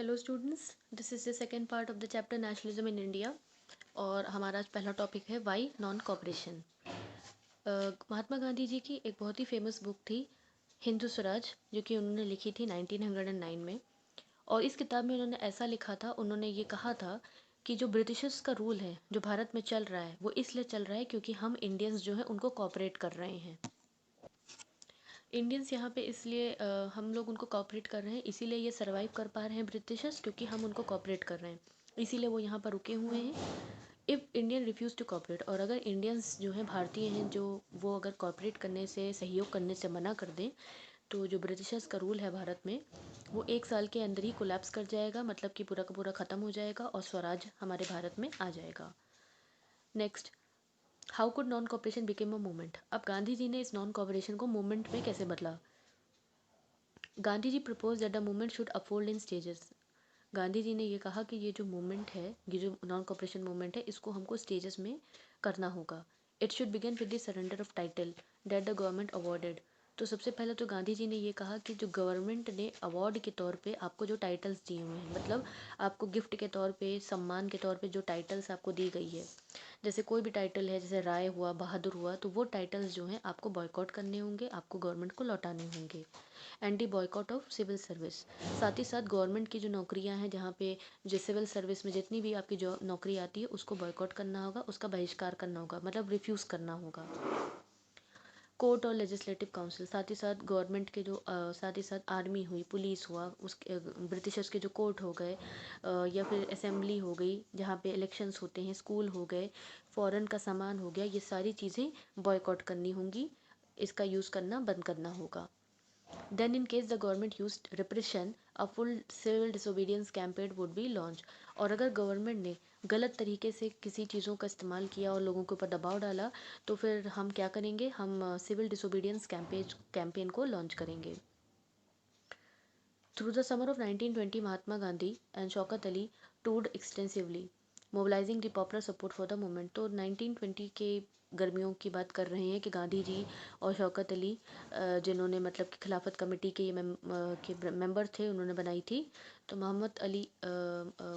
Hello students, this is the second part of the chapter nationalism in India. और हमारा आज पहला topic है why non cooperation. Mahatma Gandhi ji की एक बहुत ही फेमस बुक थी हिंदू स्वराज, जो कि उन्होंने लिखी थी 1909 में। और इस किताब में उन्होंने ऐसा लिखा था, उन्होंने ये कहा था कि जो ब्रिटिशर्स का रूल है जो भारत में चल रहा है वो इसलिए चल रहा है क्योंकि हम इंडियंस जो है उनको कॉपरेट कर रहे हैं। इंडियंस यहाँ पे इसलिए हम लोग उनको कॉपरेट कर रहे हैं, इसीलिए ये सर्वाइव कर पा रहे हैं ब्रिटिशर्स, क्योंकि हम उनको कॉपरेट कर रहे हैं, इसीलिए वो यहाँ पर रुके हुए हैं। If Indian refuse to cooperate, और अगर इंडियंस जो हैं भारतीय हैं जो वो अगर कॉपरेट करने से सहयोग करने से मना कर दें तो जो ब्रिटिशर्स का रूल है भारत में वो 1 साल के अंदर ही कोलैप्स कर जाएगा, मतलब कि पूरा का पूरा ख़त्म हो जाएगा और स्वराज हमारे भारत में आ जाएगा। Next, how could non cooperation became a movement. अब गांधी जी ने इस नॉन कॉपरेशन को मूवमेंट में कैसे बदला। Gandhi ji propose that the movement should unfold in stages. Gandhi ji ने ये कहा कि ये जो मूवमेंट है, ये जो नॉन कॉपरेशन मूवमेंट है, इसको हमको स्टेजेस में करना होगा। It should begin with the surrender of title that the government awarded. तो सबसे पहले तो गांधी जी ने ये कहा कि जो गवर्नमेंट ने अवार्ड के तौर पे आपको जो टाइटल्स दिए हुए हैं, मतलब आपको गिफ्ट के तौर पे, सम्मान के तौर पे जो टाइटल्स आपको दी गई है, जैसे कोई भी टाइटल है, जैसे राय हुआ, बहादुर हुआ, तो वो टाइटल्स जो हैं आपको बॉयकॉट करने होंगे, आपको गवर्नमेंट को लौटाने होंगे। Anti boycott of civil service, साथ ही साथ गवर्नमेंट की जो नौकरियां हैं, जहाँ पे जो सिविल सर्विस में जितनी भी आपकी जो नौकरी आती है उसको बॉयकॉट करना होगा, उसका बहिष्कार करना होगा, मतलब रिफ्यूज़ करना होगा। कोर्ट और लेजिस्लेटिव काउंसिल, साथ ही साथ गवर्नमेंट के जो साथ ही साथ आर्मी हुई, पुलिस हुआ, उसके ब्रिटिशर्स के जो कोर्ट हो गए, या फिर असेंबली हो गई जहाँ पे इलेक्शंस होते हैं, स्कूल हो गए, फॉरेन का सामान हो गया, ये सारी चीज़ें बॉयकॉट करनी होंगी, इसका यूज़ करना बंद करना होगा। Then in case the government used repression, a full civil disobedience campaign would be launched। और अगर गवर्नमेंट ने गलत तरीके से किसी चीज़ों का इस्तेमाल किया और लोगों के ऊपर दबाव डाला तो फिर हम क्या करेंगे, हम सिविल डिसोबीडियंस कैंपेन को लॉन्च करेंगे। Through the summer of 1920, Mahatma Gandhi and Shaukat Ali toured extensively, mobilizing the popular support for the movement। तो 1920 के गर्मियों की बात कर रहे हैं कि गांधी जी और शौकत अली, जिन्होंने मतलब कि खिलाफत कमेटी के मेंबर थे, उन्होंने बनाई थी। तो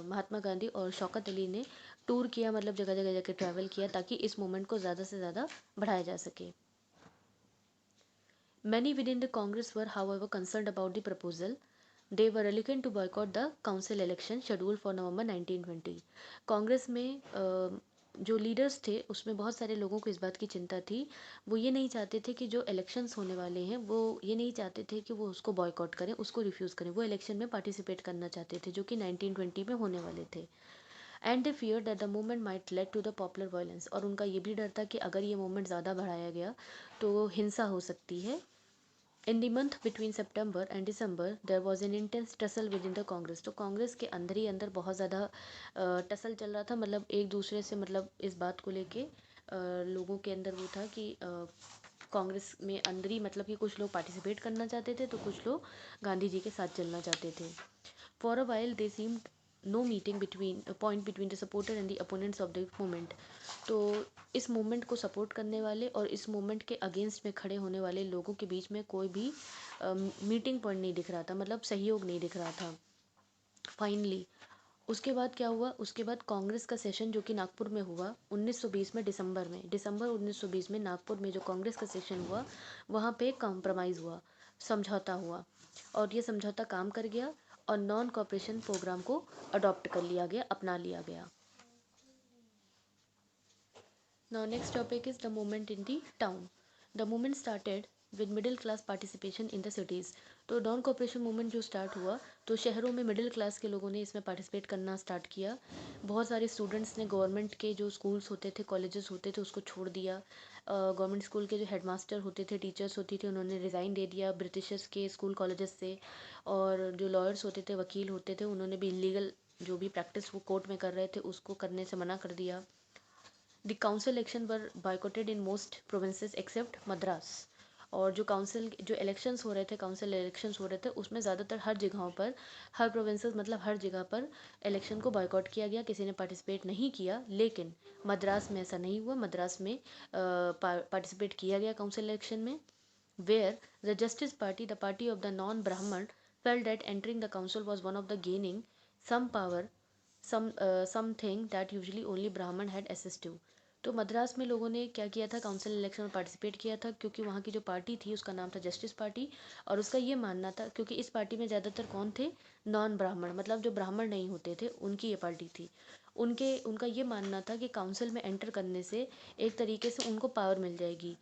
महात्मा गांधी और शौकत अली ने टूर किया, मतलब जगह जगह जाकर ट्रैवल किया ताकि इस मूवमेंट को ज़्यादा से ज़्यादा बढ़ाया जा सके। Many within the Congress were, however, concerned about the proposal. They were reluctant to boycott the council election scheduled for November 1920। Congress में जो लीडर्स थे उसमें बहुत सारे लोगों को इस बात की चिंता थी। वो ये नहीं चाहते थे कि जो इलेक्शंस होने वाले हैं वो ये नहीं चाहते थे कि वो उसको बॉयकॉट करें, उसको रिफ्यूज़ करें। वो इलेक्शन में पार्टिसिपेट करना चाहते थे जो कि 1920 में होने वाले थे। And they fear that the movement might lead to the popular violence. और उनका ये भी डर था कि अगर ये मूवमेंट ज़्यादा बढ़ाया गया तो हिंसा हो सकती है। In the month between September and December, there was an intense tussle within the Congress। तो कांग्रेस के अंदर ही अंदर बहुत ज़्यादा टसल चल रहा था, मतलब एक दूसरे से, मतलब इस बात को लेके लोगों के अंदर वो था कि कांग्रेस में अंदर ही, मतलब कि कुछ लोग पार्टिसिपेट करना चाहते थे तो कुछ लोग गांधी जी के साथ चलना चाहते थे। For a while they seemed no meeting between point between the supporter and the opponents of the movement. तो इस मूवमेंट को सपोर्ट करने वाले और इस मूवमेंट के अगेंस्ट में खड़े होने वाले लोगों के बीच में कोई भी मीटिंग पॉइंट नहीं दिख रहा था, मतलब सहयोग नहीं दिख रहा था। फाइनली उसके बाद क्या हुआ, उसके बाद कांग्रेस का सेशन जो कि नागपुर में हुआ 1920 में, दिसंबर 1920 में नागपुर में जो कांग्रेस का सेशन हुआ वहाँ पे कॉम्प्रोमाइज़ हुआ, समझौता हुआ, और ये समझौता काम कर गया और नॉन कॉपरेशन प्रोग्राम को अडॉप्ट कर लिया गया, अपना लिया गया। Now next topic is the movement in the town. The movement started with middle class participation in the cities। तो नॉन कॉपरेशन मूवमेंट जो स्टार्ट हुआ तो शहरों में मिडिल क्लास के लोगों ने इसमें पार्टिसिपेट करना स्टार्ट किया। बहुत सारे स्टूडेंट्स ने गवर्नमेंट के जो स्कूल्स होते थे, कॉलेजेस होते थे, उसको छोड़ दिया। गवर्नमेंट स्कूल के जो हेडमास्टर होते थे, टीचर्स होती थी, उन्होंने रिज़ाइन दे दिया ब्रिटिशर्स के स्कूल कॉलेजेस से। और जो लॉयर्स होते थे, वकील होते थे, उन्होंने भी इलीगल जो भी प्रैक्टिस वो कोर्ट में कर रहे थे उसको करने से मना कर दिया। The council election were boycotted in most provinces except Madras. और जो काउंसिल जो इलेक्शंस हो रहे थे, काउंसिल इलेक्शंस हो रहे थे, उसमें ज़्यादातर हर जगहों पर, हर प्रोविंसेस मतलब हर जगह पर इलेक्शन को बाइकॉट किया गया, किसी ने पार्टिसिपेट नहीं किया। लेकिन मद्रास में ऐसा नहीं हुआ, मद्रास में पार्टिसिपेट किया गया काउंसिल इलेक्शन में, where the Justice Party, the party of the non Brahmin felt that entering the council was one of the gaining some power, something that usually only Brahman had access to. तो मद्रास में लोगों ने क्या किया था, council election में participate किया था, क्योंकि वहाँ की जो पार्टी थी उसका नाम था जस्टिस पार्टी, और उसका ये मानना था, क्योंकि इस पार्टी में ज़्यादातर कौन थे, नॉन ब्राह्मण, मतलब जो ब्राह्मण नहीं होते थे उनकी ये पार्टी थी। उनका ये मानना था कि काउंसिल में एंटर करने से एक तरीके से उनको पावर मिल जाएगी,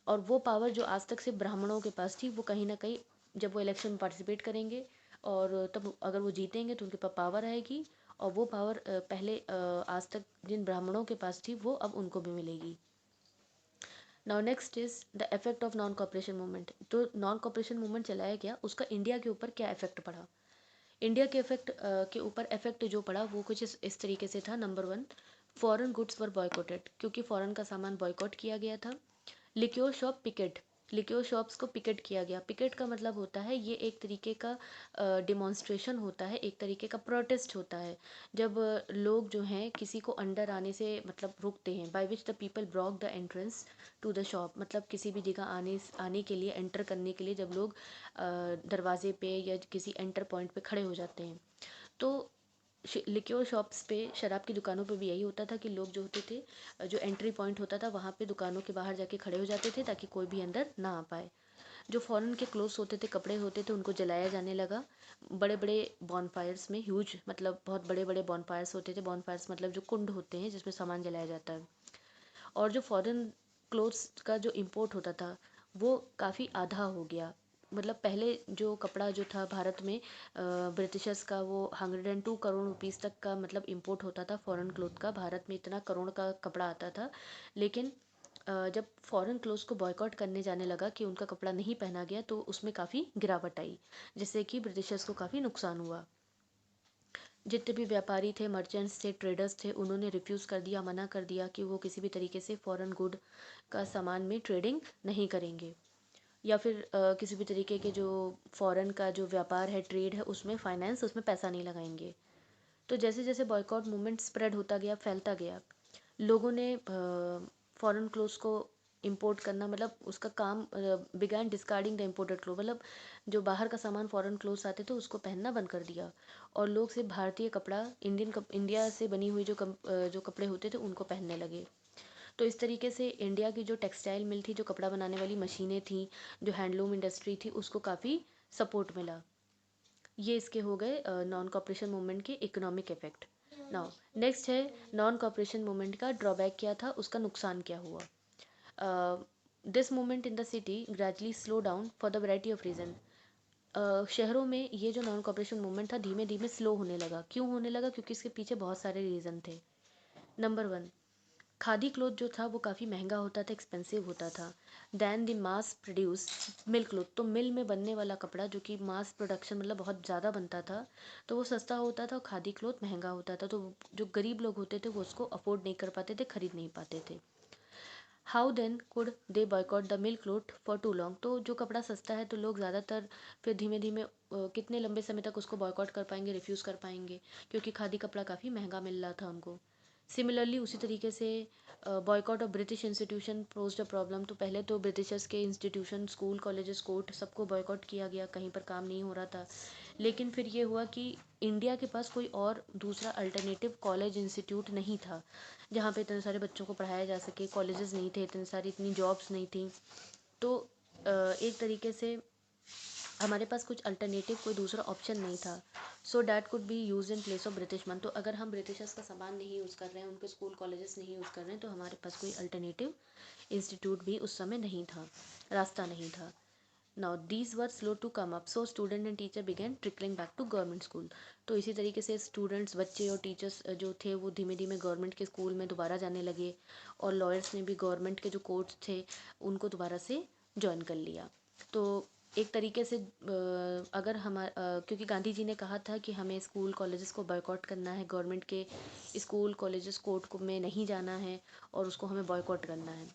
और वो पावर जो आज तक सिर्फ ब्राह्मणों के पास थी, वो कहीं ना कहीं जब वो इलेक्शन में पार्टिसिपेट करेंगे और तब अगर वो जीतेंगे तो उनके पास पावर आएगी, और वो पावर पहले आज तक जिन ब्राह्मणों के पास थी वो अब उनको भी मिलेगी। Now next is the effect of non cooperation movement. तो नॉन कॉपरेशन मूवमेंट चलाया गया, उसका इंडिया के ऊपर क्या इफेक्ट पड़ा। इंडिया के इफेक्ट के ऊपर इफेक्ट जो पड़ा वो कुछ इस तरीके से था। Number 1, foreign goods were boycotted, क्योंकि फॉरेन का सामान बॉयकॉट किया गया था। लिक्योर शॉप पिकेट, लिक्योर शॉप्स को पिकेट किया गया। पिकेट का मतलब होता है ये एक तरीके का डिमॉन्स्ट्रेशन होता है, एक तरीके का प्रोटेस्ट होता है, जब लोग जो हैं किसी को अंडर आने से मतलब रोकते हैं। By which the people block the entrance to the shop, मतलब किसी भी जगह आने के लिए, एंटर करने के लिए जब लोग दरवाजे पे या किसी एंटर पॉइंट पे खड़े हो जाते हैं। तो लिक्योर शॉप्स पे, शराब की दुकानों पे भी यही होता था कि लोग जो होते थे, जो एंट्री पॉइंट होता था वहाँ पे दुकानों के बाहर जाके खड़े हो जाते थे ताकि कोई भी अंदर ना आ पाए। जो फॉरेन के क्लोथ्स होते थे, कपड़े होते थे, उनको जलाया जाने लगा बड़े बड़े बॉनफायर्स में। ह्यूज मतलब बहुत बड़े बड़े बॉनफायर्स होते थे। बॉनफायर्स मतलब जो कुंड होते हैं जिसमें सामान जलाया जाता है। और जो फॉरेन क्लोथ्स का जो इम्पोर्ट होता था वो काफ़ी आधा हो गया। मतलब पहले जो कपड़ा जो था भारत में ब्रिटिशर्स का, वो 102 करोड़ रुपीस तक का मतलब इम्पोर्ट होता था फॉरेन क्लोथ का। भारत में इतना करोड़ का कपड़ा आता था। लेकिन जब फॉरेन क्लोथ्स को बॉयकॉट करने जाने लगा कि उनका कपड़ा नहीं पहना गया, तो उसमें काफ़ी गिरावट आई, जिससे कि ब्रिटिशर्स को काफ़ी नुकसान हुआ। जितने भी व्यापारी थे, मर्चेंट्स थे, ट्रेडर्स थे, उन्होंने रिफ्यूज़ कर दिया, मना कर दिया कि वो किसी भी तरीके से फॉरेन गुड का सामान में ट्रेडिंग नहीं करेंगे, या फिर किसी भी तरीके के जो फॉरेन का जो व्यापार है, ट्रेड है, उसमें फाइनेंस, उसमें पैसा नहीं लगाएंगे। तो जैसे जैसे बॉयकॉट मूवमेंट स्प्रेड होता गया, फैलता गया, लोगों ने फॉरेन क्लोथ्स को इंपोर्ट करना, मतलब उसका काम began discarding the imported cloth, मतलब जो बाहर का सामान फॉरेन क्लोथ्स आते थे उसको पहनना बंद कर दिया, और लोग सिर्फ भारतीय कपड़ा, इंडिया से बनी हुई जो कपड़े होते थे उनको पहनने लगे। तो इस तरीके से इंडिया की जो टेक्सटाइल मिल थी, जो कपड़ा बनाने वाली मशीनें थी, जो हैंडलूम इंडस्ट्री थी, उसको काफ़ी सपोर्ट मिला। ये इसके हो गए नॉन कॉपरेशन मूवमेंट के इकोनॉमिक इफेक्ट। नाउ नेक्स्ट है नॉन कॉपरेशन मूवमेंट का ड्रॉबैक क्या था, उसका नुकसान क्या हुआ। This movement in the city gradually slow down for the variety of reason. शहरों में ये जो नॉन कॉपरेशन मूवमेंट था धीमे धीमे स्लो होने लगा। क्यों होने लगा, क्योंकि इसके पीछे बहुत सारे रीज़न थे। नंबर 1, खादी क्लोथ जो था वो काफ़ी महंगा होता था, एक्सपेंसिव होता था। Than the mass produce mill cloth, तो मिल में बनने वाला कपड़ा जो कि मास प्रोडक्शन मतलब बहुत ज़्यादा बनता था, तो वो सस्ता होता था, और खादी क्लोथ महंगा होता था। तो जो गरीब लोग होते थे वो उसको अफोर्ड नहीं कर पाते थे, खरीद नहीं पाते थे। How then could they boycott the mill cloth for too long, तो जो कपड़ा सस्ता है तो लोग ज़्यादातर फिर धीमे धीमे कितने लंबे समय तक उसको बॉयकॉट कर पाएंगे, रिफ्यूज़ कर पाएंगे, क्योंकि खादी कपड़ा काफ़ी महंगा मिल रहा था हमको। सिमिलरली उसी तरीके से boycott of British institution posed a problem. तो पहले तो ब्रिटिशर्स के इंस्टीट्यूशन, स्कूल, कॉलेजेस, कोर्ट, सबको बॉयकॉट किया गया, कहीं पर काम नहीं हो रहा था। लेकिन फिर ये हुआ कि इंडिया के पास कोई और दूसरा अल्टरनेटिव कॉलेज, इंस्टीट्यूट नहीं था जहाँ पे इतने सारे बच्चों को पढ़ाया जा सके। कॉलेजेस नहीं थे इतने सारी, इतनी जॉब्स नहीं थी। तो एक तरीके से हमारे पास कुछ अल्टरनेटिव, कोई दूसरा ऑप्शन नहीं था। So that could be use in place of British मन। तो अगर हम ब्रिटिशर्स का सामान नहीं यूज़ कर रहे हैं, उनके स्कूल कॉलेजेस नहीं यूज़ कर रहे हैं, तो हमारे पास कोई अल्टरनेटिव इंस्टीट्यूट भी उस समय नहीं था, रास्ता नहीं था। Now these were slow to come up, so student and teacher began trickling back to government school. तो इसी तरीके से स्टूडेंट्स, बच्चे और टीचर्स जो थे वो धीमे धीमे गवर्नमेंट के स्कूल में दोबारा जाने लगे, और लॉयर्स ने भी गवर्नमेंट के जो कोर्ट्स थे उनको दोबारा से ज्वाइन कर लिया। तो एक तरीके से अगर क्योंकि गांधी जी ने कहा था कि हमें स्कूल कॉलेजेस को बॉयकॉट करना है, गवर्नमेंट के स्कूल कॉलेजेस कोर्ट को में नहीं जाना है, और उसको हमें बॉयकॉट करना है।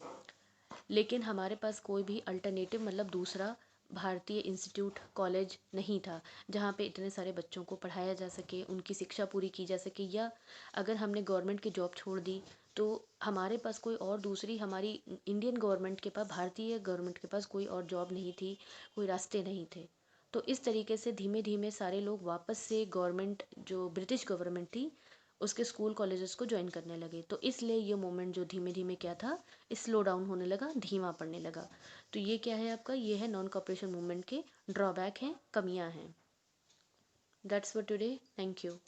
लेकिन हमारे पास कोई भी अल्टरनेटिव मतलब दूसरा भारतीय इंस्टीट्यूट, कॉलेज नहीं था जहाँ पे इतने सारे बच्चों को पढ़ाया जा सके, उनकी शिक्षा पूरी की जा सके। या अगर हमने गवर्नमेंट की जॉब छोड़ दी तो हमारे पास कोई और दूसरी, हमारी इंडियन गवर्नमेंट के पास, भारतीय गवर्नमेंट के पास कोई और जॉब नहीं थी, कोई रास्ते नहीं थे। तो इस तरीके से धीमे धीमे सारे लोग वापस से गवर्नमेंट, जो ब्रिटिश गवर्नमेंट थी, उसके स्कूल कॉलेजेस को ज्वाइन करने लगे। तो इसलिए ये मूवमेंट जो धीमे धीमे क्या था, स्लो डाउन होने लगा, धीमा पड़ने लगा। तो ये क्या है आपका, ये है नॉन कॉपरेशन मूवमेंट के ड्रॉबैक हैं, कमियां हैं। That's for today, thank you.